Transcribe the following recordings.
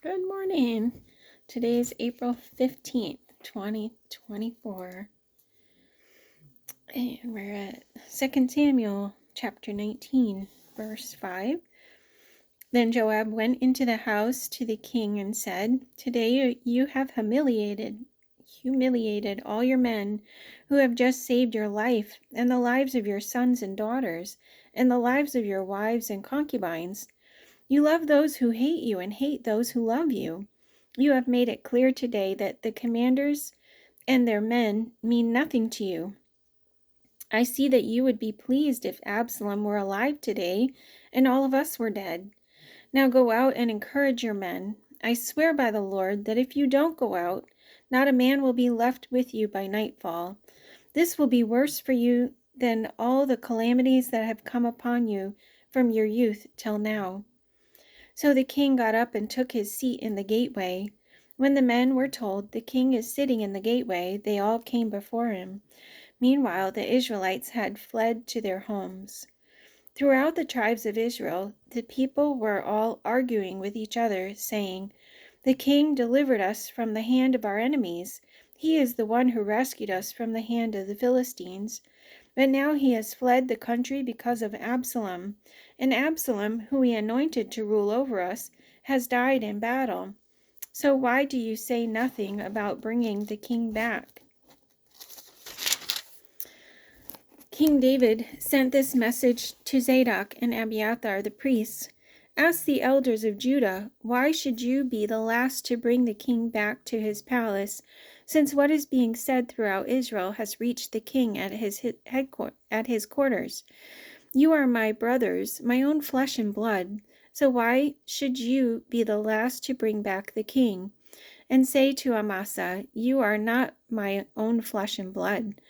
Good morning. Today is April 15th, 2024. And we're at 2 Samuel chapter 19, verse 5. Then Joab went into the house to the king and said, "Today you have humiliated all your men who have just saved your life and the lives of your sons and daughters and the lives of your wives and concubines. You love those who hate you and hate those who love you. You have made it clear today that the commanders and their men mean nothing to you. I see that you would be pleased if Absalom were alive today and all of us were dead. Now go out and encourage your men. I swear by the Lord that if you don't go out, not a man will be left with you by nightfall. This will be worse for you than all the calamities that have come upon you from your youth till now." So the king got up and took his seat in the gateway. When the men were told, "The king is sitting in the gateway," they all came before him. Meanwhile, the Israelites had fled to their homes. Throughout the tribes of Israel, the people were all arguing with each other, saying, "The king delivered us from the hand of our enemies. He is the one who rescued us from the hand of the Philistines. But now he has fled the country because of Absalom. And Absalom, who he anointed to rule over us, has died in battle. So why do you say nothing about bringing the king back?" King David sent this message to Zadok and Abiathar the priests. "Ask the elders of Judah, why should you be the last to bring the king back to his palace, since what is being said throughout Israel has reached the king at his quarters? You are my brothers, my own flesh and blood. So why should you be the last to bring back the king? And say to Amasa, you are not my own flesh and blood.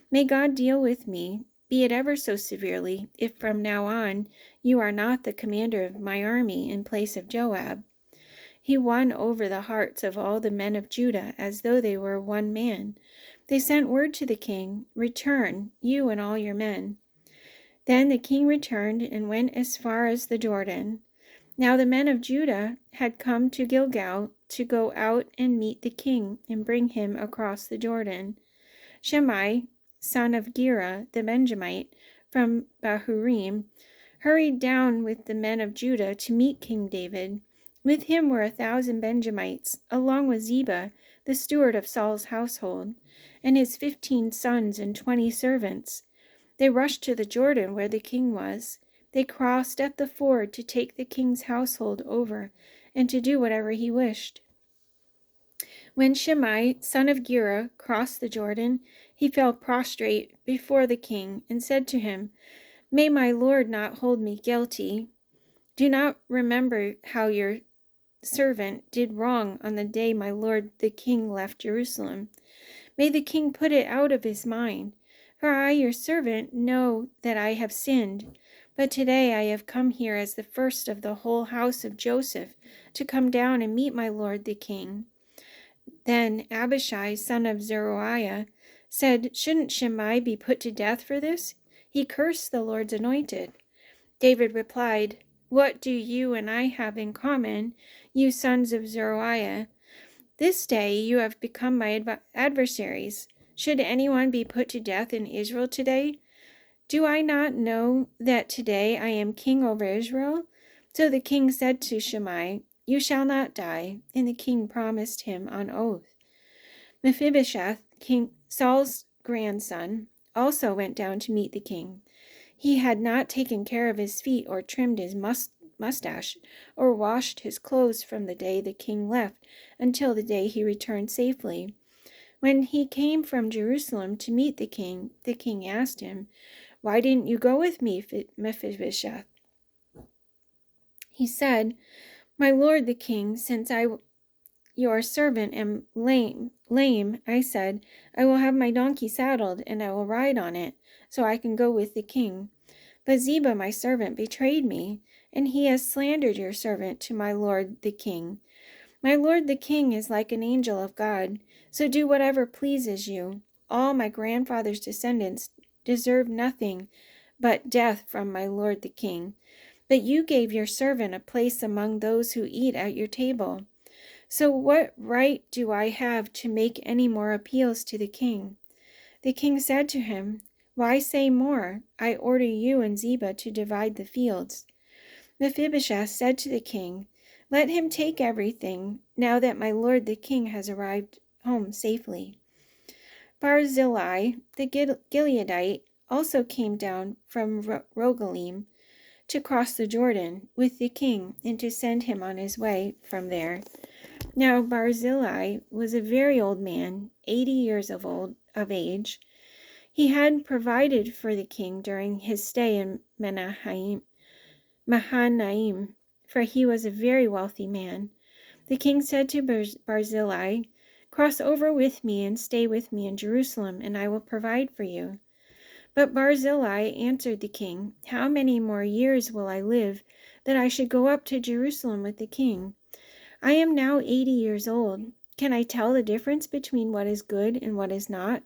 May God deal with me, be it ever so severely, if from now on you are not the commander of my army in place of Joab." He won over the hearts of all the men of Judah as though they were one man. They sent word to the king, "Return, you and all your men." Then the king returned and went as far as the Jordan. Now the men of Judah had come to Gilgal to go out and meet the king and bring him across the Jordan. Shimei, son of Gera the Benjamite from Bahurim, hurried down with the men of Judah to meet King David. With him were 1,000 Benjamites, along with Ziba, the steward of Saul's household, and his 15 sons and 20 servants. They rushed to the Jordan where the king was. They crossed at the ford to take the king's household over and to do whatever he wished. When Shimei, son of Gera, crossed the Jordan, he fell prostrate before the king and said to him, "May my lord not hold me guilty. Do not remember how your servant did wrong on the day my lord the king left Jerusalem. May the king put it out of his mind. For I, your servant, know that I have sinned. But today I have come here as the first of the whole house of Joseph to come down and meet my lord the king." Then Abishai, son of Zeruiah, said, "Shouldn't Shimei be put to death for this? He cursed the Lord's anointed." David replied, "What do you and I have in common, you sons of Zeruiah? This day you have become my adversaries. Should anyone be put to death in Israel today? Do I not know that today I am king over Israel?" So the king said to Shimei, "You shall not die." And the king promised him on oath. Mephibosheth, King Saul's grandson, also went down to meet the king. He had not taken care of his feet or trimmed his mustache or washed his clothes from the day the king left until the day he returned safely. When he came from Jerusalem to meet the king asked him, "Why didn't you go with me, Mephibosheth?" He said, "My lord the king, since I, your servant, am lame, I said, I will have my donkey saddled, and I will ride on it, so I can go with the king. But Ziba, my servant, betrayed me, and he has slandered your servant to my lord the king. My lord the king is like an angel of God, so do whatever pleases you. All my grandfather's descendants deserve nothing but death from my lord the king. But you gave your servant a place among those who eat at your table. So what right do I have to make any more appeals to the king?" The king said to him, "Why say more? I order you and Ziba to divide the fields." Mephibosheth said to the king, "Let him take everything, now that my lord the king has arrived home safely." Barzillai the Gileadite also came down from Rogelim to cross the Jordan with the king and to send him on his way from there. Now Barzillai was a very old man, 80 years of age. He had provided for the king during his stay in Mahanaim, for he was a very wealthy man. The king said to Barzillai, "Cross over with me and stay with me in Jerusalem, and I will provide for you." But Barzillai answered the king, "How many more years will I live that I should go up to Jerusalem with the king? I am now 80 years old. Can I tell the difference between what is good and what is not?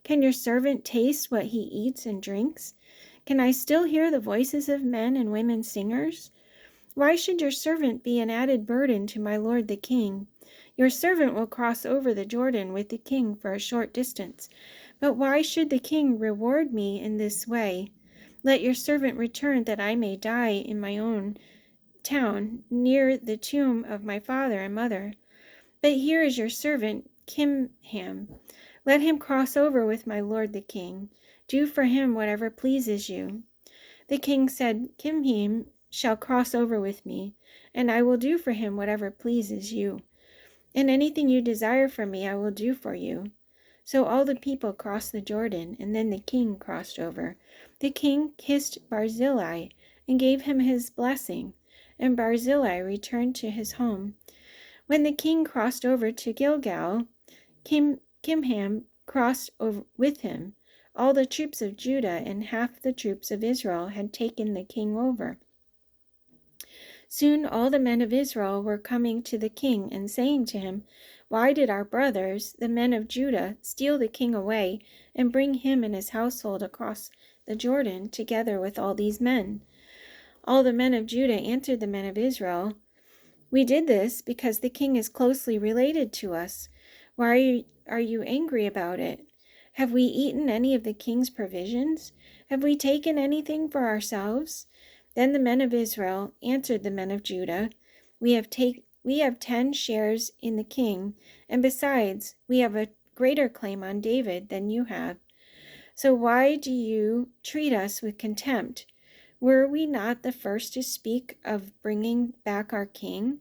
Can your servant taste what he eats and drinks? Can I still hear the voices of men and women singers? Why should your servant be an added burden to my lord the king? Your servant will cross over the Jordan with the king for a short distance. But why should the king reward me in this way? Let your servant return that I may die in my own town, near the tomb of my father and mother. But here is your servant Kimham. Let him cross over with my lord the king. Do for him whatever pleases you." The king said, "Kimham shall cross over with me, and I will do for him whatever pleases you. And anything you desire from me I will do for you." So all the people crossed the Jordan, and then the king crossed over. The king kissed Barzillai and gave him his blessing, and Barzillai returned to his home. When the king crossed over to Gilgal, Kimham crossed over with him. All the troops of Judah and half the troops of Israel had taken the king over. Soon all the men of Israel were coming to the king and saying to him, "Why did our brothers, the men of Judah, steal the king away and bring him and his household across the Jordan together with all these men?" All the men of Judah answered the men of Israel, "We did this because the king is closely related to us. Why are you angry about it? Have we eaten any of the king's provisions? Have we taken anything for ourselves?" Then the men of Israel answered the men of Judah, We have 10 shares in the king, and besides, we have a greater claim on David than you have. So why do you treat us with contempt? Were we not the first to speak of bringing back our king?"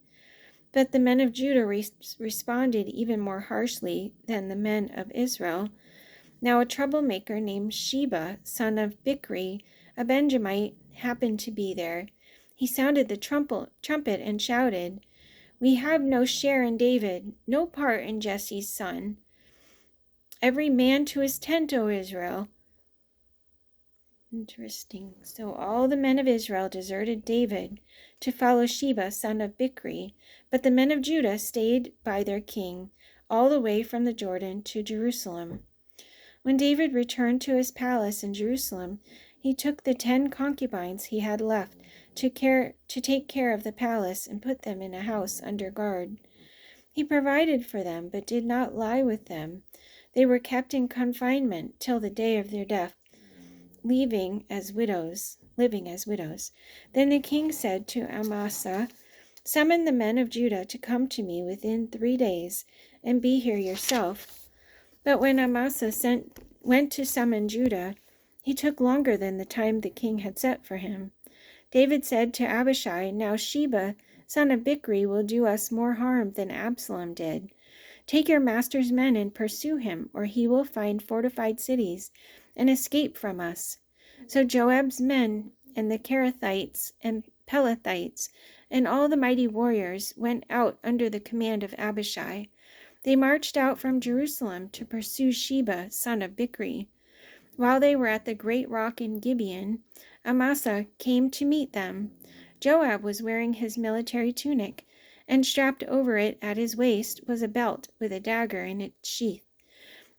But the men of Judah responded even more harshly than the men of Israel. Now a troublemaker named Sheba, son of Bichri, a Benjamite, happened to be there. He sounded the trumpet and shouted, "We have no share in David, no part in Jesse's son. Every man to his tent, O Israel." Interesting. So all the men of Israel deserted David to follow Sheba, son of Bichri, but the men of Judah stayed by their king all the way from the Jordan to Jerusalem. When David returned to his palace in Jerusalem, he took the 10 concubines he had left to take care of the palace and put them in a house under guard. He provided for them, but did not lie with them. They were kept in confinement till the day of their death, living as widows. Then the king said to Amasa, "Summon the men of Judah to come to me within 3 days, and be here yourself." But when Amasa went to summon Judah, he took longer than the time the king had set for him. David said to Abishai, "Now Sheba, son of Bichri, will do us more harm than Absalom did. Take your master's men and pursue him, or he will find fortified cities and escape from us." So Joab's men and the Kerethites and Pelethites and all the mighty warriors went out under the command of Abishai. They marched out from Jerusalem to pursue Sheba, son of Bichri. While they were at the great rock in Gibeon, Amasa came to meet them. Joab was wearing his military tunic, and strapped over it at his waist was a belt with a dagger in its sheath.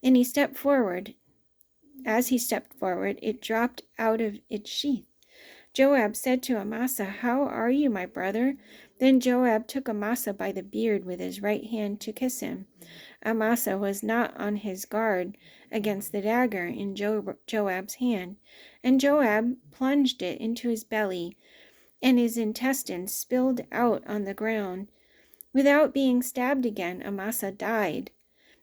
And as he stepped forward, it dropped out of its sheath. Joab said to Amasa, "How are you, my brother?" Then Joab took Amasa by the beard with his right hand to kiss him. Amasa was not on his guard against the dagger in Joab's hand, and Joab plunged it into his belly, and his intestines spilled out on the ground. Without being stabbed again, Amasa died.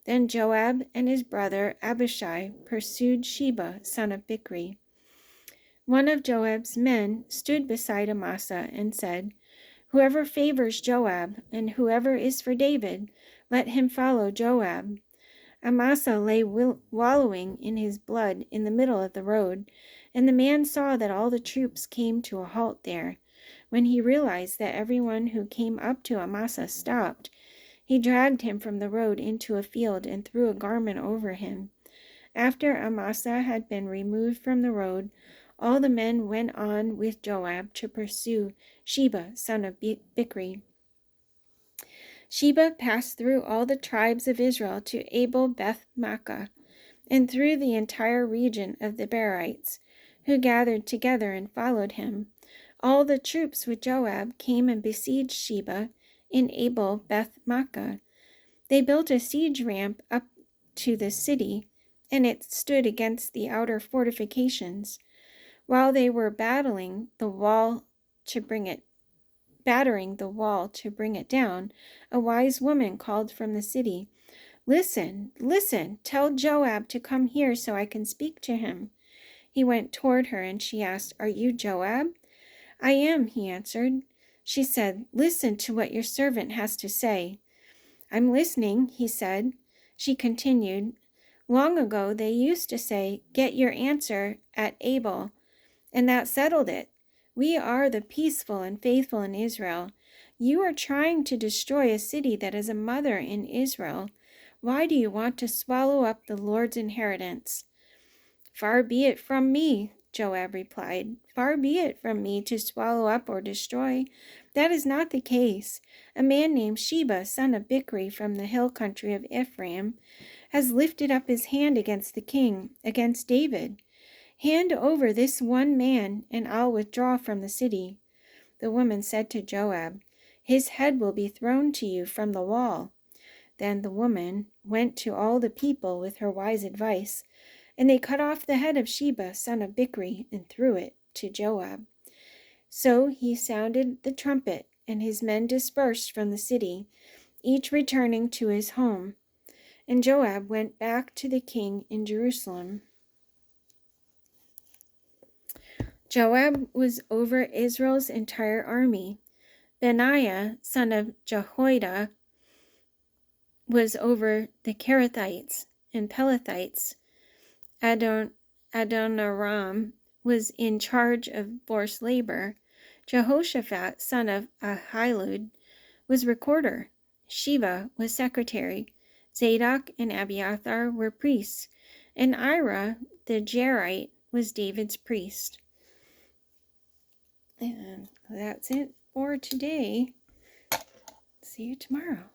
Then Joab and his brother Abishai pursued Sheba, son of Bichri. One of Joab's men stood beside Amasa and said, "Whoever favors Joab, and whoever is for David, let him follow Joab." Amasa lay wallowing in his blood in the middle of the road, and the man saw that all the troops came to a halt there. When he realized that everyone who came up to Amasa stopped, he dragged him from the road into a field and threw a garment over him. After Amasa had been removed from the road, all the men went on with Joab to pursue Sheba, son of Bichri. Sheba passed through all the tribes of Israel to Abel Beth Maachah, and through the entire region of the Berites, who gathered together and followed him. All the troops with Joab came and besieged Sheba in Abel Beth Maachah. They built a siege ramp up to the city, and it stood against the outer fortifications. While they were battering the wall to bring it down, a wise woman called from the city, "Listen, listen, tell Joab to come here so I can speak to him." He went toward her, and she asked, "Are you Joab?" "I am," he answered. She said, "Listen to what your servant has to say." "I'm listening," he said. She continued, "Long ago they used to say, 'Get your answer at Abel,' and that settled it. We are the peaceful and faithful in Israel. You are trying to destroy a city that is a mother in Israel. Why do you want to swallow up the Lord's inheritance?" "Far be it from me," Joab replied. "Far be it from me to swallow up or destroy. That is not the case. A man named Sheba, son of Bichri from the hill country of Ephraim, has lifted up his hand against the king, against David. Hand over this one man, and I'll withdraw from the city." The woman said to Joab, "His head will be thrown to you from the wall." Then the woman went to all the people with her wise advice, and they cut off the head of Sheba, son of Bichri, and threw it to Joab. So he sounded the trumpet, and his men dispersed from the city, each returning to his home. And Joab went back to the king in Jerusalem. Joab was over Israel's entire army. Benaiah, son of Jehoiada, was over the Kerethites and Pelethites. Adoniram was in charge of forced labor. Jehoshaphat, son of Ahilud, was recorder. Sheva was secretary. Zadok and Abiathar were priests, and Ira the Jairite was David's priest. And that's it for today. See you tomorrow.